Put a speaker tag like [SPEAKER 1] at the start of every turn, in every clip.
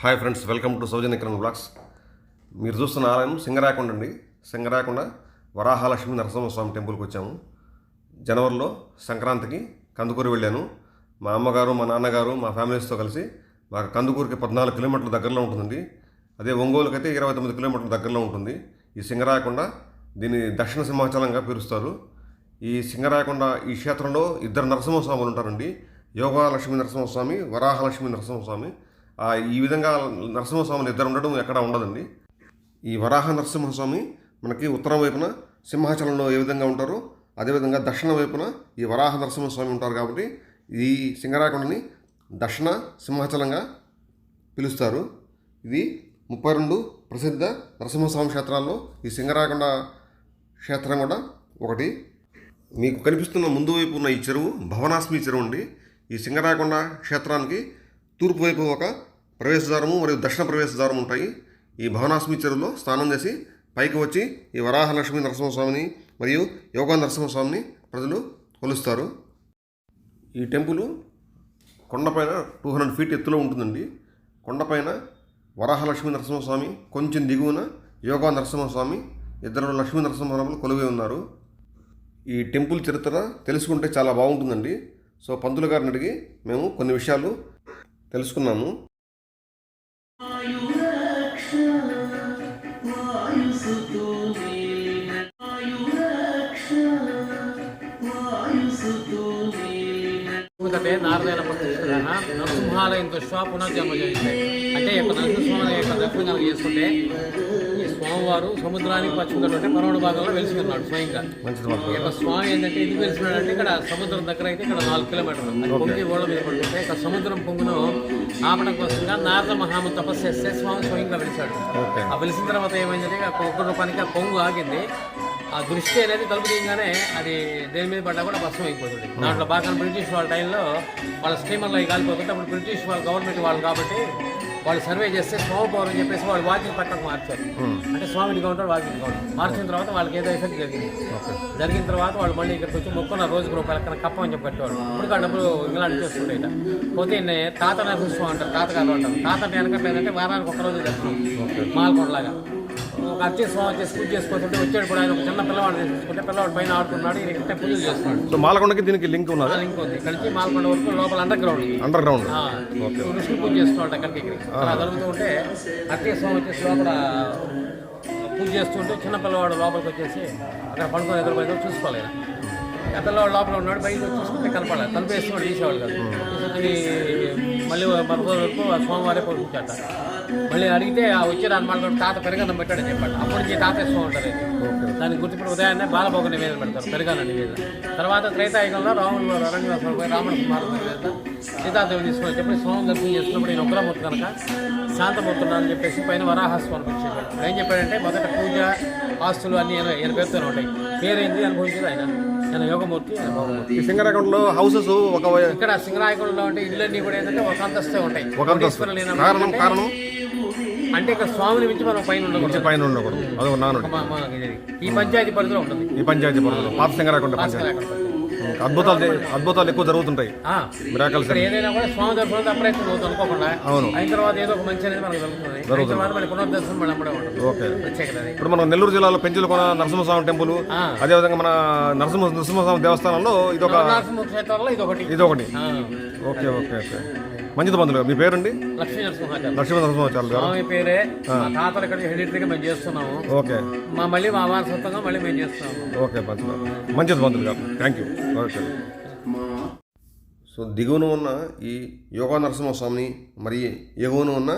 [SPEAKER 1] Hi friends, welcome to Soujanya Kiran blogs. మీరు చూస్తున్న ఆలయం సింగరాకొండ అండి. సింగరాకొండ వరాహలక్ష్మి నరసింహస్వామి టెంపుల్కి వచ్చాము. జనవరిలో సంక్రాంతికి కందుకూరు వెళ్ళాను. మా అమ్మగారు, మా నాన్నగారు, మా ఫ్యామిలీస్తో కలిసి. మాకు కందుకూరుకి 14 కిలోమీటర్ల దగ్గరలో ఉంటుందండి. అదే ఒంగోలుకి అయితే 29 కిలోమీటర్ల దగ్గరలో ఉంటుంది. ఈ సింగరాకొండ దీన్ని దక్షిణ సింహాచలంగా పిలుస్తారు. ఈ సింగరాకొండ ఈ క్షేత్రంలో 2 నరసింహస్వాములు ఉంటారండి. యోగాలక్ష్మి నరసింహస్వామి, వరాహలక్ష్మి నరసింహస్వామి. ఈ విధంగా నరసింహస్వామిని 2 ఉండడం ఎక్కడ ఉండదండి. ఈ వరాహ నరసింహస్వామి మనకి ఉత్తరం వైపున సింహాచలంలో ఏ విధంగా ఉంటారో అదేవిధంగా దక్షిణ వైపున ఈ వరాహ నరసింహస్వామి ఉంటారు. కాబట్టి ఈ సింగరాకొండని దక్షిణ సింహాచలంగా పిలుస్తారు. ఇది 32 ప్రసిద్ధ నరసింహస్వామి క్షేత్రాల్లో ఈ సింగరాకొండ క్షేత్రం కూడా ఒకటి. మీకు కనిపిస్తున్న ముందు వైపు ఉన్న ఈ చెరువు భవనాస్మి చెరువు అండి. ఈ సింగరాకొండ క్షేత్రానికి తూర్పు వైపు ఒక ప్రవేశద్వారము మరియు దక్షిణ ప్రవేశద్వారం ఉంటాయి. ఈ భవనాస్మి చెరువులో స్నానం చేసి పైకి వచ్చి ఈ వరాహలక్ష్మి నరసింహస్వామిని మరియు యోగా నరసింహస్వామిని ప్రజలు కొలుస్తారు. ఈ టెంపుల్ కొండపైన 200 ఫీట్ ఎత్తులో ఉంటుందండి. కొండపైన వరాహలక్ష్మి నరసింహస్వామి, కొంచెం దిగువన యోగా నరసింహస్వామి, 2 లక్ష్మీ నరసింహస్వాములు కొలువై ఉన్నారు. ఈ టెంపుల్ చరిత్ర తెలుసుకుంటే చాలా బాగుంటుందండి. సో పంతులు గారిని అడిగి మేము కొన్ని విషయాలు తెలుసుకున్నాము.
[SPEAKER 2] నారదేన నరసింహాలయం దృష్ట్యా పునర్జన్మ చేసింది. అంటే యొక్క నరసింహస్వామి యొక్క దర్శనం కనుక చేసుకుంటే ఈ స్వామివారు సముద్రానికి పశ్చిమటువంటి పరమణ భాగంలో వెలిసి ఉన్నాడు స్వయంగా. ఈ యొక్క స్వామి ఏంటంటే ఎందుకు వెలిసినాడంటే ఇక్కడ సముద్రం దగ్గర అయితే ఇక్కడ 4 కిలోమీటర్లు అది పొంగి ఓళ్ళ మీద పడుతుంటే ఇక్కడ సముద్రం పొంగును ఆపడం కోసంగా నారద మహాము తపస్సు చేస్తే స్వామి స్వయంగా వెలిసాడు. ఆ వెలిసిన తర్వాత ఏమైందంటే ఒక్క రూపానికి ఆ పొంగు ఆగింది. ఆ దృష్టి అనేది తలుపు తీయగానే అది దేని మీద పడ్డా కూడా భస్మం అయిపోతుంది. దాంట్లో బాగా బ్రిటిష్ వాళ్ళ టైంలో వాళ్ళ స్టీమర్లో కాలిపోతుంటే అప్పుడు బ్రిటిష్ వాళ్ళ గవర్నమెంట్ వాళ్ళు కాబట్టి వాళ్ళు సర్వే చేస్తే స్వామి పవర్ అని చెప్పేసి వాళ్ళు వాకింగ్ పట్టణం మార్చారు. అంటే స్వామిడిగా ఉంటారు, వాకింగ్ ఉంటారు. మార్చిన తర్వాత వాళ్ళకి ఏదో ఎఫెక్ట్ జరిగింది. జరిగిన తర్వాత వాళ్ళు మళ్ళీ ఇక్కడికి వచ్చి మొక్కున్న రోజుకు రూపాయల కప్ప అని చెప్పి కట్టేవాడు. ఇప్పుడు ఆ డబ్బులు ఇంగ్లాండ్ చేస్తుంటాయి. పోతే తాత నరసింహస్వామి అంటారు, తాతగారు అంటారు. తాత వెనకట్లేదంటే వారానికి ఒక రోజు దర్శనం మాల్కొండలాగా. ఒక అర్చే స్వామి వచ్చి పూజ చేసుకుంటుంటే వచ్చాడు కూడా ఆయన ఒక చిన్న పిల్లవాడు తీసుకుంటే పిల్లవాడు పైన ఆడుతున్నాడు, ఈయన పూజలు చేస్తున్నాడు.
[SPEAKER 1] సో మాలకొండకి దీనికి లింక్ ఉన్నది.
[SPEAKER 2] లింక్ ఉంది. ఇక్కడ నుంచి మాల్కొండ వరకు లోపల అండర్ గ్రౌండ్ ఋషులు పూజ చేస్తున్నాడు. అక్కడికి అలా జరుగుతూ ఉంటే అర్చే స్వామి వచ్చేసి లోపల పూజ చేస్తుంటే చిన్న పిల్లవాడు లోపలికి వచ్చేసి అక్కడ పడుకొని ఎదురుపోయిన చూసుకోలేదు. ఆ పిల్లవాడు లోపల ఉన్నాడు, బయట చూసుకుంటే కనపడలేదు. తలుపు వేస్తున్నాడు, తీసేవాళ్ళు కాదు. మళ్ళీ మరొక వరకు ఆ స్వామివారే పోషించాట. మళ్ళీ అడిగితే ఆ వచ్చేదాన్ని మాట తాత పెరగన్నం పెట్టాడని చెప్పాడు. అప్పటి నుంచి తాత ఇస్తూ ఉంటారు. దానికి గుర్తుపడి ఉదయాన్నే బాలభోగ నివేదన పెడతారు, పెరగాల నివేదన. తర్వాత త్రేతాయుగంలో రాముడు అరణ్యవాసం పోయి రాముడు కుమారుడు నివేదన సీతాదేవి తీసుకొని చెప్పి స్వామి దర్శనం చేసుకున్నప్పుడు నేను ఉగ్రమూర్తి కనుక శాంతమూర్తున్నానని చెప్పేసి పైన వరాహస్వామి వచ్చేసాడు. ఏం చెప్పాడంటే మొదట పూజ ఆస్తులు అన్నీ ఆయన పేరుతోనే ఉంటాయి. పేరేంది అనుభవించేది ఆయన యోగమూర్తి.
[SPEAKER 1] సింగరాకొండలో హౌసెస్
[SPEAKER 2] ఇక్కడ సింగరాకొండలో అంటే ఇళ్ళన్నీ కూడా ఏంటంటే ఒక అంతస్తే ఉంటాయి.
[SPEAKER 1] కారణం
[SPEAKER 2] అంటే ఇక్కడ స్వామిని మించి మనం పైన
[SPEAKER 1] ఉండకూడదు.
[SPEAKER 2] ఈ పంచాయతీ పరిధిలో ఉంటుంది.
[SPEAKER 1] ఈ పంచాయతీ పరిధిలో పాత సింగరాకొండ అద్భుతాలు ఎక్కువ జరుగుతుంటాయి.
[SPEAKER 2] ఏదైనా కూడా స్వామి దర్శనం అప్పుడైతే నువ్వు అనుకోకుండా అయిన తర్వాత ఏదో ఒక మంచి అనేది మనకు జరుగుతుంది. మళ్ళీ పునర్దర్శనం మళ్ళీ అప్పుడే ఉంటుంది.
[SPEAKER 1] ఇప్పుడు మనం నెల్లూరు జిల్లాలో పెంచులకొండ నరసింహస్వామి టెంపుల్, అదేవిధంగా మన నరసింహస్వామి దేవస్థానంలో
[SPEAKER 2] నరసింహ క్షేత్రంలో
[SPEAKER 1] ఇదొకటి. ఓకే ఓకే ఓకే మంచిది బంధువులు. మీ పేరండి?
[SPEAKER 2] లక్ష్మీ
[SPEAKER 1] నరసింహాచార్యులు గారు.
[SPEAKER 2] మీ పేరే. మా తాతలు ఇక్కడ హెరిటరీగా మేము చేస్తున్నాము.
[SPEAKER 1] ఓకే.
[SPEAKER 2] మళ్ళీ మా వారసత్వంగా మళ్ళీ మేము చేస్తున్నాము.
[SPEAKER 1] ఓకే బంధువులు, మంచిది బంధువులు గారు. Thank you. ఓకే. సో దిగువన ఉన్న ఈ యోగా నరసింహస్వామిని మరియు ఎగువన ఉన్న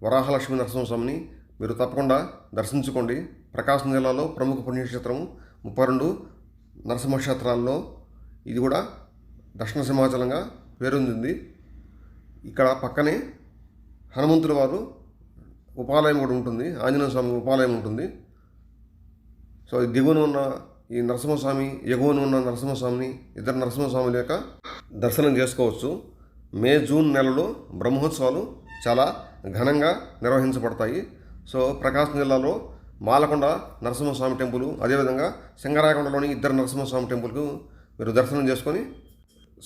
[SPEAKER 1] వరాహలక్ష్మి నరసింహస్వామిని మీరు తప్పకుండా దర్శించుకోండి. ప్రకాశం జిల్లాలో ప్రముఖ పుణ్యక్షేత్రము 32 నరసింహక్షేత్రాల్లో ఇది కూడా దక్షిణ సింహాచలంగా పేరొందింది. ఇక్కడ పక్కనే హనుమంతుల వారు ఉపాలయం కూడా ఉంటుంది, ఆంజనేయ స్వామి ఉపాలయం ఉంటుంది. సో దిగువన ఉన్న ఈ నరసింహస్వామి, ఎగువన ఉన్న నరసింహస్వామిని 2 నరసింహస్వాముల యొక్క దర్శనం చేసుకోవచ్చు. మే, జూన్ నెలలో బ్రహ్మోత్సవాలు చాలా ఘనంగా నిర్వహించబడతాయి. సో ప్రకాశం జిల్లాలో మాలకొండ నరసింహస్వామి టెంపుల్, అదేవిధంగా సింగరాకొండలోని 2 నరసింహస్వామి టెంపుల్కు మీరు దర్శనం చేసుకొని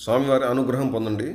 [SPEAKER 1] స్వామివారి అనుగ్రహం పొందండి.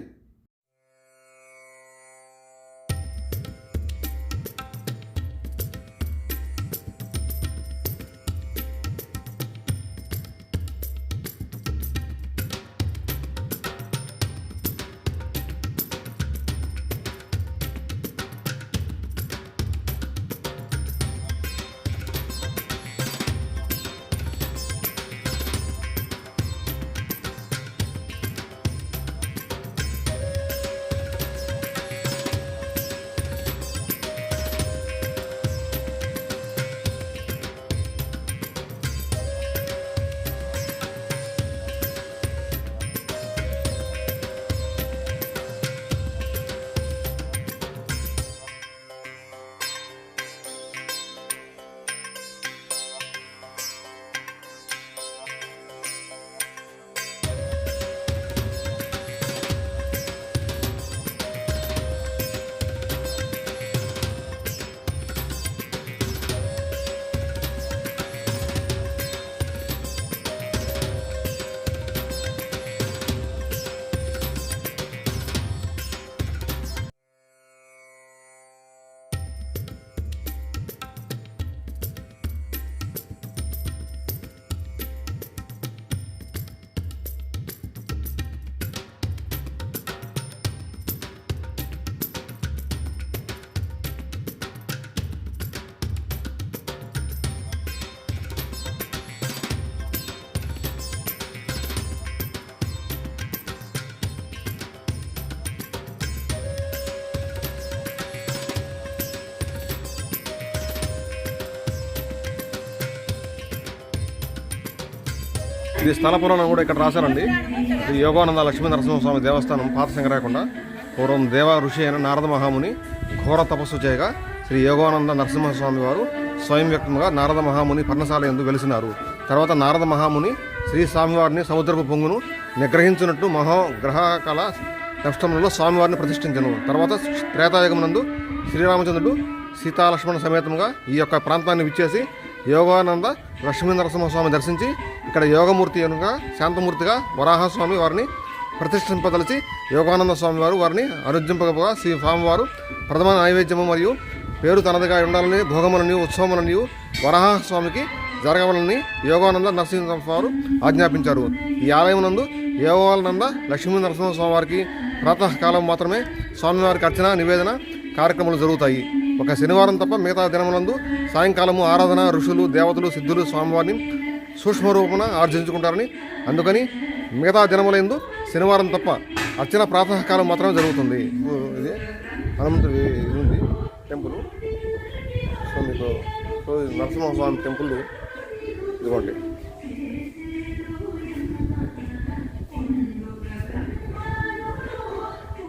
[SPEAKER 1] ఇది స్థల పురాణం కూడా ఇక్కడ రాశారండి. ఈ యోగానంద లక్ష్మీ నరసింహస్వామి దేవస్థానం పాత శంకరాయకొండ. పూర్వం దేవ ఋషి అయిన నారద మహాముని ఘోర తపస్సు చేయగా శ్రీ యోగానంద నరసింహస్వామి వారు స్వయం వ్యక్తంగా నారద మహాముని పర్ణశాల యందు వెలిసినారు. తర్వాత నారద మహాముని శ్రీ స్వామివారిని సముద్రపు పొంగును నిగ్రహించినట్టు మహాగ్రహకాల నష్టంలో స్వామివారిని ప్రతిష్ఠించను. తర్వాత త్రేతాయుగమునందు శ్రీరామచంద్రుడు సీతాలక్ష్మణ సమేతంగా ఈ యొక్క ప్రాంతాన్ని విచ్చేసి యోగానంద లక్ష్మీ నరసింహస్వామి దర్శించి ఇక్కడ యోగమూర్తిగా శాంతమూర్తిగా వరాహస్వామి వారిని ప్రతిష్ఠింపదలిచి యోగానంద స్వామి వారు వారిని అనుజ్జింపగా శ్రీ స్వామివారు ప్రథమ నైవేద్యము మరియు పేరు తనదిగా ఉండాలని భోగములని ఉత్సవములని వరాహస్వామికి జరగవాలని యోగానంద నరసింహస్వామి వారు ఆజ్ఞాపించారు. ఈ ఆలయం నందు యోగానంద లక్ష్మీ నరసింహస్వామి వారికి ప్రాతకాలం మాత్రమే స్వామివారికి అర్చన నివేదన కార్యక్రమాలు జరుగుతాయి. ఒక శనివారం తప్ప మిగతా దినములందు సాయంకాలము ఆరాధన ఋషులు దేవతలు సిద్ధులు స్వామివారిని సూక్ష్మ రూపణ ఆర్జించుకుంటారని, అందుకని మిగతా దినములందు శనివారం తప్ప అర్చన ప్రాతకాలం మాత్రమే జరుగుతుంది. ఇది హనుమంతుడి ఇది ఉంది టెంపుల్. సో మీకు నరసింహస్వామి టెంపుల్ ఇదిగోండి.